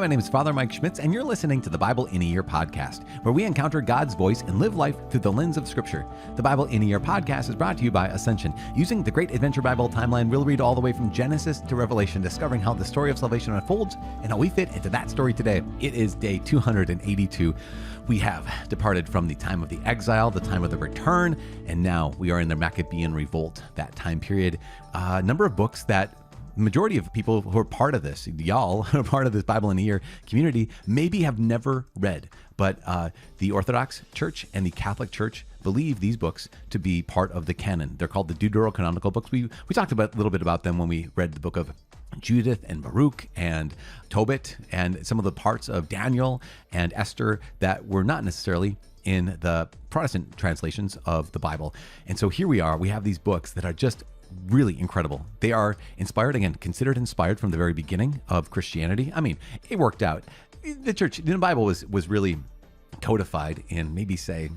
my name is Father Mike Schmitz, and you're listening to the Bible in a Year podcast, where we encounter God's voice and live life through the lens of Scripture. The Bible in a Year podcast is brought to you by Ascension. Using the Great Adventure Bible timeline, we'll read all the way from Genesis to Revelation, discovering how the story of salvation unfolds and how we fit into that story today. It is day 282. We have departed from the time of the exile, the time of the return, and now we are in the Maccabean revolt, that time period. A number of books that majority of people who are part of this, y'all who are part of this Bible in a Year community, maybe have never read. But the Orthodox Church and the Catholic Church believe these books to be part of the canon. They're called the Deuterocanonical books. We talked about a little bit about them when we read the book of Judith and Baruch and Tobit and some of the parts of Daniel and Esther that were not necessarily in the Protestant translations of the Bible. And so here we are. We have these books that are just really incredible. They are inspired, again, considered inspired from the very beginning of Christianity. I mean, it worked out. The church, the Bible was really codified in maybe say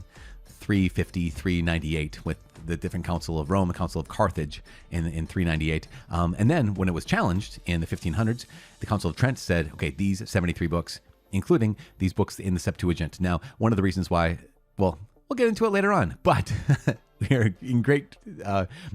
350, 398 with the different Council of Rome, the Council of Carthage in 398. And then when it was challenged in the 1500s, the Council of Trent said, okay, these 73 books, including these books in the Septuagint. Now, one of the reasons why, well, we'll get into it later on, but we are in great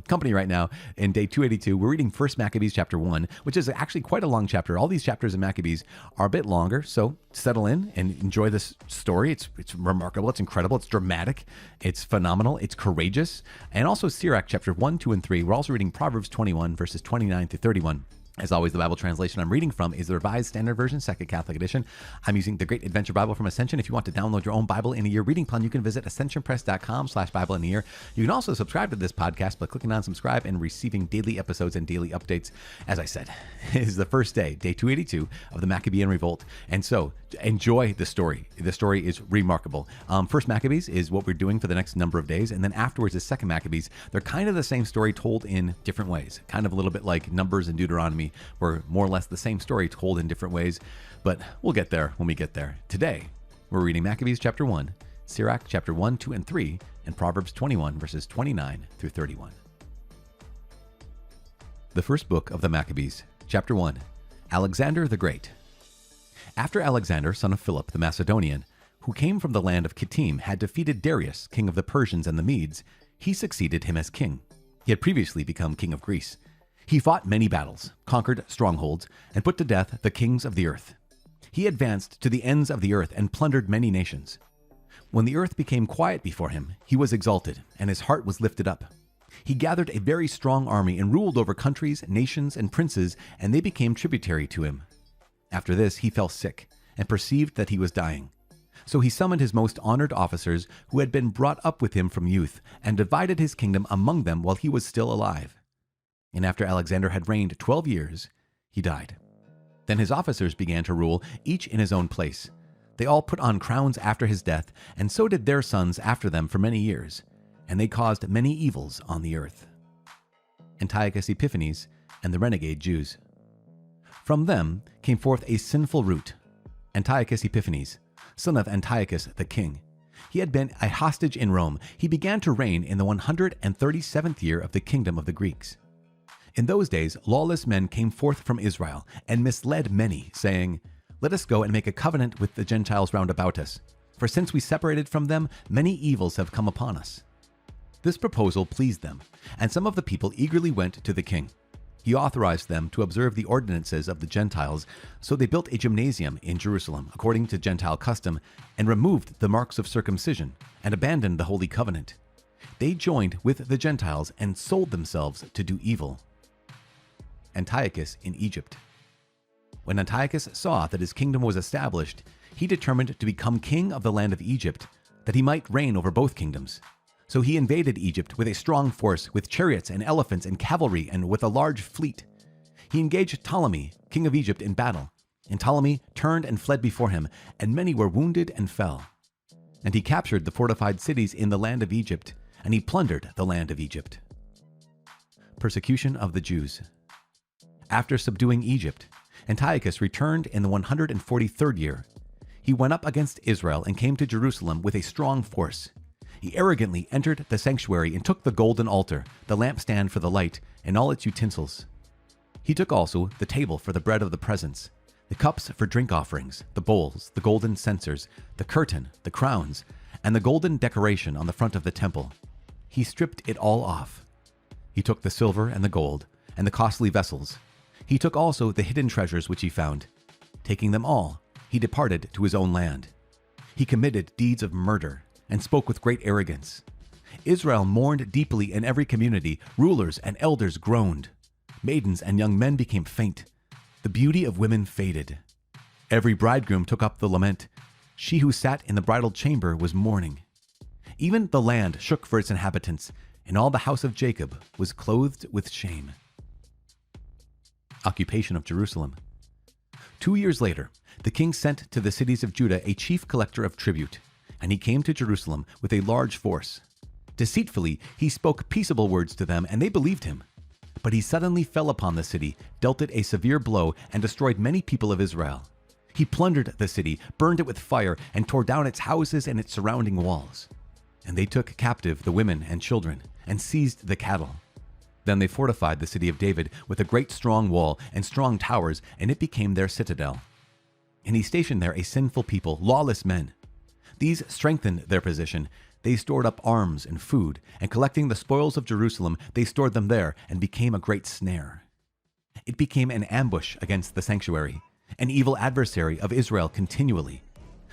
company right now. In day 282, we're reading 1 Maccabees chapter 1, which is actually quite a long chapter. All these chapters in Maccabees are a bit longer, so settle in and enjoy this story. It's remarkable, it's incredible, it's dramatic, it's phenomenal, it's courageous. And also Sirach chapter 1, 2, and 3. We're also reading Proverbs 21, verses 29 to 31. As always, the Bible translation I'm reading from is the Revised Standard Version, Second Catholic Edition. I'm using the Great Adventure Bible from Ascension. If you want to download your own Bible in a Year reading plan, you can visit ascensionpress.com/Bible in a Year. You can also subscribe to this podcast by clicking on subscribe and receiving daily episodes and daily updates. As I said, it is the first day, day 282 of the Maccabean Revolt. And so enjoy the story. The story is remarkable. First Maccabees is what we're doing for the next number of days. And then afterwards is Second Maccabees. They're kind of the same story told in different ways. Kind of a little bit like Numbers and Deuteronomy, were more or less the same story told in different ways, but we'll get there when we get there. Today, we're reading Maccabees chapter 1, Sirach chapter 1, 2, and 3, and Proverbs 21, verses 29 through 31. The first book of the Maccabees, chapter 1, Alexander the Great. After Alexander, son of Philip the Macedonian, who came from the land of Kittim, had defeated Darius, king of the Persians and the Medes, he succeeded him as king. He had previously become king of Greece. He fought many battles, conquered strongholds, and put to death the kings of the earth. He advanced to the ends of the earth and plundered many nations. When the earth became quiet before him, he was exalted, and his heart was lifted up. He gathered a very strong army and ruled over countries, nations, and princes, and they became tributary to him. After this, he fell sick and perceived that he was dying. So he summoned his most honored officers who had been brought up with him from youth, and divided his kingdom among them while he was still alive. And after Alexander had reigned 12 years, he died. Then his officers began to rule, each in his own place. They all put on crowns after his death, and so did their sons after them for many years, and they caused many evils on the earth. Antiochus Epiphanes and the renegade Jews. From them came forth a sinful root, Antiochus Epiphanes, son of Antiochus the king. He had been a hostage in Rome. He began to reign in the 137th year of the kingdom of the Greeks. In those days, lawless men came forth from Israel and misled many, saying, "Let us go and make a covenant with the Gentiles round about us. For since we separated from them, many evils have come upon us." This proposal pleased them, and some of the people eagerly went to the king. He authorized them to observe the ordinances of the Gentiles, so they built a gymnasium in Jerusalem, according to Gentile custom, and removed the marks of circumcision, and abandoned the holy covenant. They joined with the Gentiles and sold themselves to do evil. Antiochus in Egypt. When Antiochus saw that his kingdom was established, he determined to become king of the land of Egypt, that he might reign over both kingdoms. So he invaded Egypt with a strong force, with chariots and elephants and cavalry, and with a large fleet. He engaged Ptolemy, king of Egypt, in battle, and Ptolemy turned and fled before him, and many were wounded and fell. And he captured the fortified cities in the land of Egypt, and he plundered the land of Egypt. Persecution of the Jews. After subduing Egypt, Antiochus returned in the 143rd year. He went up against Israel and came to Jerusalem with a strong force. He arrogantly entered the sanctuary and took the golden altar, the lampstand for the light, and all its utensils. He took also the table for the bread of the presence, the cups for drink offerings, the bowls, the golden censers, the curtain, the crowns, and the golden decoration on the front of the temple. He stripped it all off. He took the silver and the gold, and the costly vessels. He took also the hidden treasures which he found. Taking them all, he departed to his own land. He committed deeds of murder, and spoke with great arrogance. Israel mourned deeply in every community. Rulers and elders groaned. Maidens and young men became faint. The beauty of women faded. Every bridegroom took up the lament. She who sat in the bridal chamber was mourning. Even the land shook for its inhabitants, and all the house of Jacob was clothed with shame. Occupation of Jerusalem. 2 years later, the king sent to the cities of Judah a chief collector of tribute, and he came to Jerusalem with a large force. Deceitfully, he spoke peaceable words to them, and they believed him. But he suddenly fell upon the city, dealt it a severe blow, and destroyed many people of Israel. He plundered the city, burned it with fire, and tore down its houses and its surrounding walls. And they took captive the women and children, and seized the cattle. Then they fortified the city of David with a great strong wall and strong towers, and it became their citadel. And he stationed there a sinful people, lawless men. These strengthened their position. They stored up arms and food, and collecting the spoils of Jerusalem, they stored them there, and became a great snare. It became an ambush against the sanctuary, an evil adversary of Israel continually.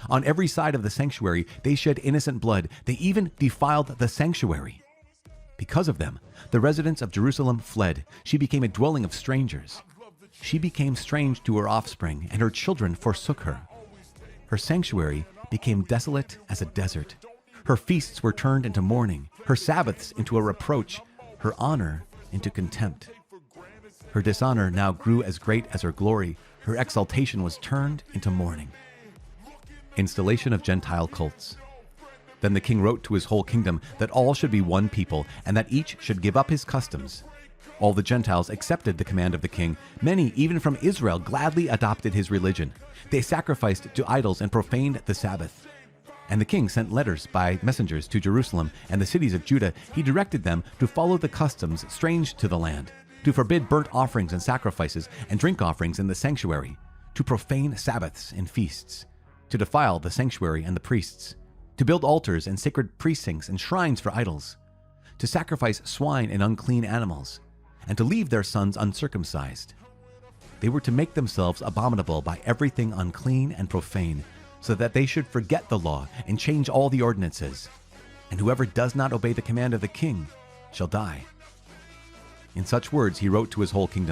On every side of the sanctuary, they shed innocent blood. They even defiled the sanctuary. Because of them, the residents of Jerusalem fled. She became a dwelling of strangers. She became strange to her offspring, and her children forsook her. Her sanctuary became desolate as a desert. Her feasts were turned into mourning, her Sabbaths into a reproach, her honor into contempt. Her dishonor now grew as great as her glory. Her exaltation was turned into mourning. Installation of Gentile cults. Then the king wrote to his whole kingdom that all should be one people, and that each should give up his customs. All the Gentiles accepted the command of the king. Many, even from Israel, gladly adopted his religion. They sacrificed to idols and profaned the Sabbath. And the king sent letters by messengers to Jerusalem and the cities of Judah. He directed them to follow the customs strange to the land, to forbid burnt offerings and sacrifices and drink offerings in the sanctuary, to profane Sabbaths and feasts, to defile the sanctuary and the priests, to build altars and sacred precincts and shrines for idols, to sacrifice swine and unclean animals, and to leave their sons uncircumcised. They were to make themselves abominable by everything unclean and profane, so that they should forget the law and change all the ordinances. And whoever does not obey the command of the king shall die. In such words he wrote to his whole kingdom.